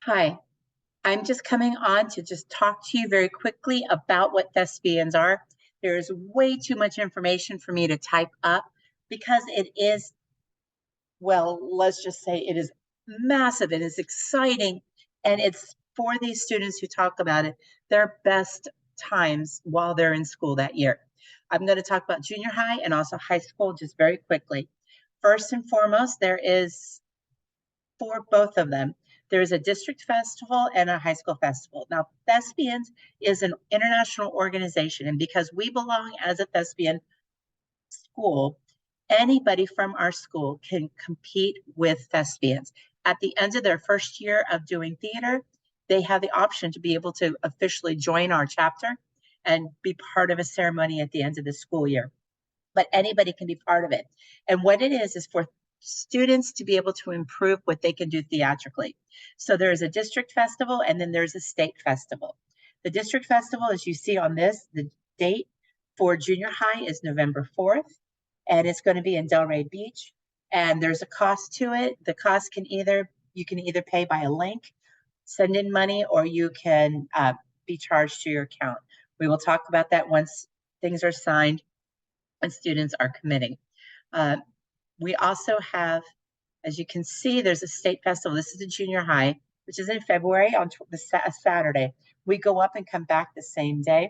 Hi, I'm just coming on to just talk to you very quickly about what thespians are. There is way too much information for me to type up because it is, well, let's just say it is massive, it is exciting, and it's for these students who talk about it, their best times while they're in school that year. I'm going to talk about junior high and also high school just very quickly. First and foremost, there is for both of them. There is a district festival and a high school festival. Now, Thespians is an international organization, and because we belong as a thespian school, anybody from our school can compete with thespians. At the end of their first year of doing theater, they have the option to be able to officially join our chapter and be part of a ceremony at the end of the school year. But anybody can be part of it. And what it is for students to be able to improve what they can do theatrically. So there's a district festival and then there's a state festival. The district festival, as you see on this, the date for junior high is November 4th, and it's going to be in Delray Beach. And there's a cost to it. The cost you can either pay by a link, send in money, or you can be charged to your account. We will talk about that once things are signed and students are committing. We also have, as you can see, there's a state festival. This is a junior high, which is in February on Saturday. We go up and come back the same day.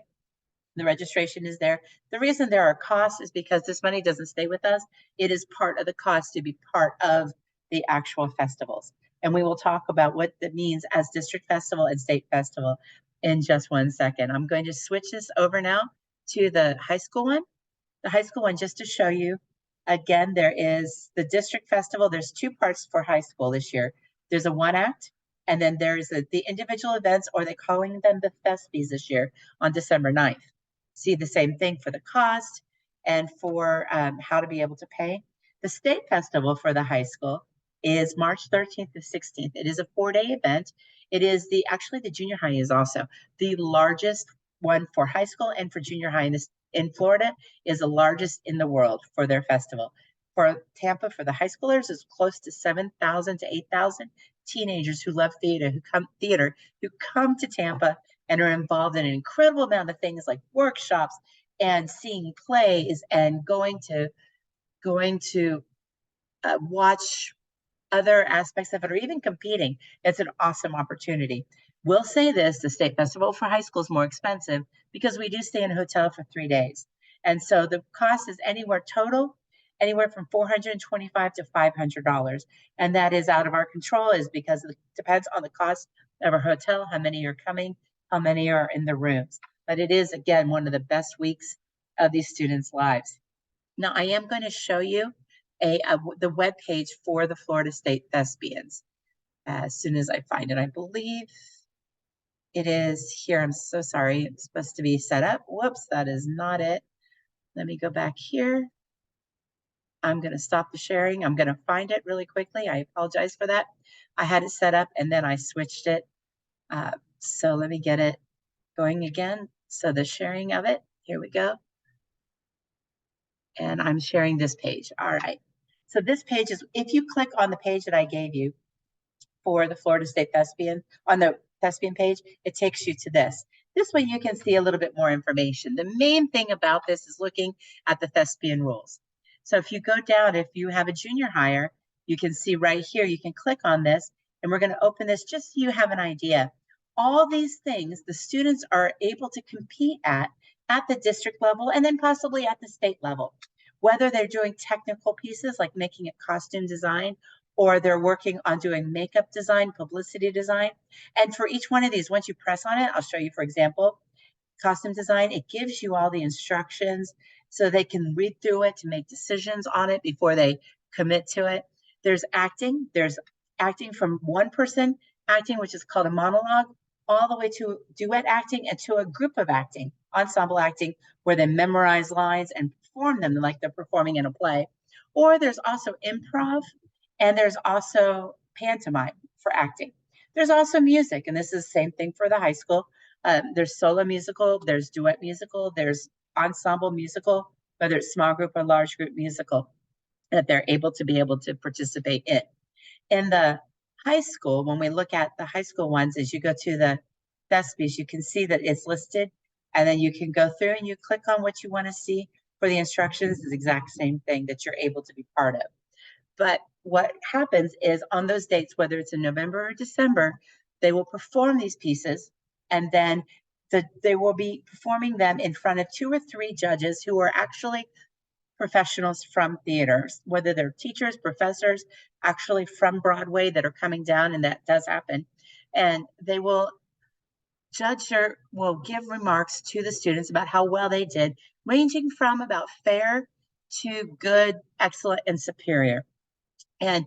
The registration is there. The reason there are costs is because this money doesn't stay with us. It is part of the cost to be part of the actual festivals. And we will talk about what that means as district festival and state festival in just 1 second. I'm going to switch this over now to the high school one. The high school one, just to show you, again, there is the district festival. There's two parts for high school this year. There's a one act, and then there's the individual events, or they're calling them the Thespies this year on December 9th. See the same thing for the cost and for how to be able to pay. The state festival for the high school is March 13th to 16th. It is a 4-day event. It is actually the junior high is also the largest one for high school and for junior high in Florida is the largest in the world for their festival. For Tampa, for the high schoolers, is close to 7,000 to 8,000 teenagers who love theater, who come to Tampa and are involved in an incredible amount of things like workshops and seeing plays and going to watch other aspects of it, or even competing. It's an awesome opportunity. We'll say this, the state festival for high school is more expensive because we do stay in a hotel for 3 days. And so the cost is anywhere from $425 to $500. And that is out of our control, is because it depends on the cost of our hotel, how many are coming, how many are in the rooms. But it is, again, one of the best weeks of these students' lives. Now, I am going to show you the webpage for the Florida State Thespians as soon as I find it. I believe it is here. I'm so sorry. It's supposed to be set up. Whoops, that is not it. Let me go back here. I'm going to stop the sharing. I'm going to find it really quickly. I apologize for that. I had it set up and then I switched it. So let me get it going again. So the sharing of it, here we go. And I'm sharing this page. All right. So this page is, if you click on the page that I gave you for the Florida State Thespian, on the Thespian page, it takes you to this. This way you can see a little bit more information. The main thing about this is looking at the Thespian rules. So if you go down, if you have a junior hire, you can see right here, you can click on this, and we're going to open this just so you have an idea. All these things the students are able to compete at the district level and then possibly at the state level. Whether they're doing technical pieces like making a costume design, or they're working on doing makeup design, publicity design. And for each one of these, once you press on it, I'll show you, for example, costume design. It gives you all the instructions so they can read through it to make decisions on it before they commit to it. There's acting. There's acting from one person acting, which is called a monologue, all the way to duet acting and to a group of acting, ensemble acting, where they memorize lines and perform them like they're performing in a play. Or there's also improv, and there's also pantomime for acting. There's also music, and this is the same thing for the high school. There's solo musical, there's duet musical, there's ensemble musical, whether it's small group or large group musical, that they're able to participate in. In the high school, when we look at the high school ones, as you go to the Thespies, you can see that it's listed, and then you can go through and you click on what you want to see for the instructions. Is the exact same thing that you're able to be part of. But what happens is on those dates, whether it's in November or December, they will perform these pieces, and then they will be performing them in front of 2 or 3 judges who are actually professionals from theaters, whether they're teachers, professors, actually from Broadway that are coming down, and that does happen. And they will will give remarks to the students about how well they did, ranging from about fair to good, excellent, and superior. And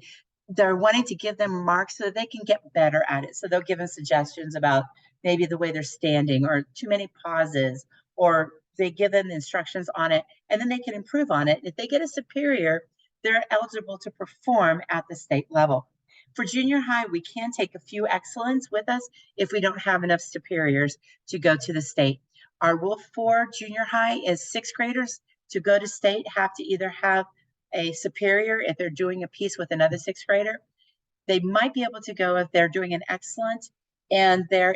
they're wanting to give them marks so that they can get better at it. So they'll give them suggestions about maybe the way they're standing or too many pauses, or they give them the instructions on it, and then they can improve on it. If they get a superior, they're eligible to perform at the state level. For junior high, we can take a few excellents with us if we don't have enough superiors to go to the state. Our rule for junior high is 6th graders to go to state have to either have a superior if they're doing a piece with another 6th grader. They might be able to go if they're doing an excellent and they're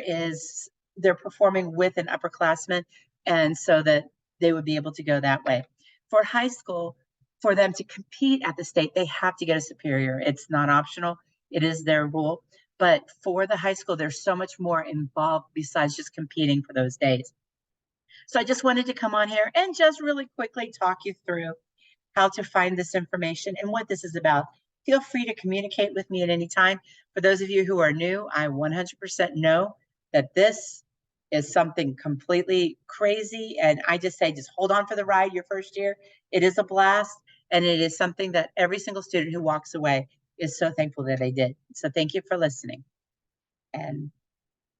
performing with an upperclassman, and so that they would be able to go that way. For high school, for them to compete at the state, they have to get a superior. It's not optional. It is their rule. But for the high school, there's so much more involved besides just competing for those days. So I just wanted to come on here and just really quickly talk you through how to find this information and what this is about. Feel free to communicate with me at any time. For those of you who are new, I 100% know that this is something completely crazy. And I just say, just hold on for the ride your first year. It is a blast. And it is something that every single student who walks away is so thankful that they did. So thank you for listening. And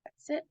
that's it.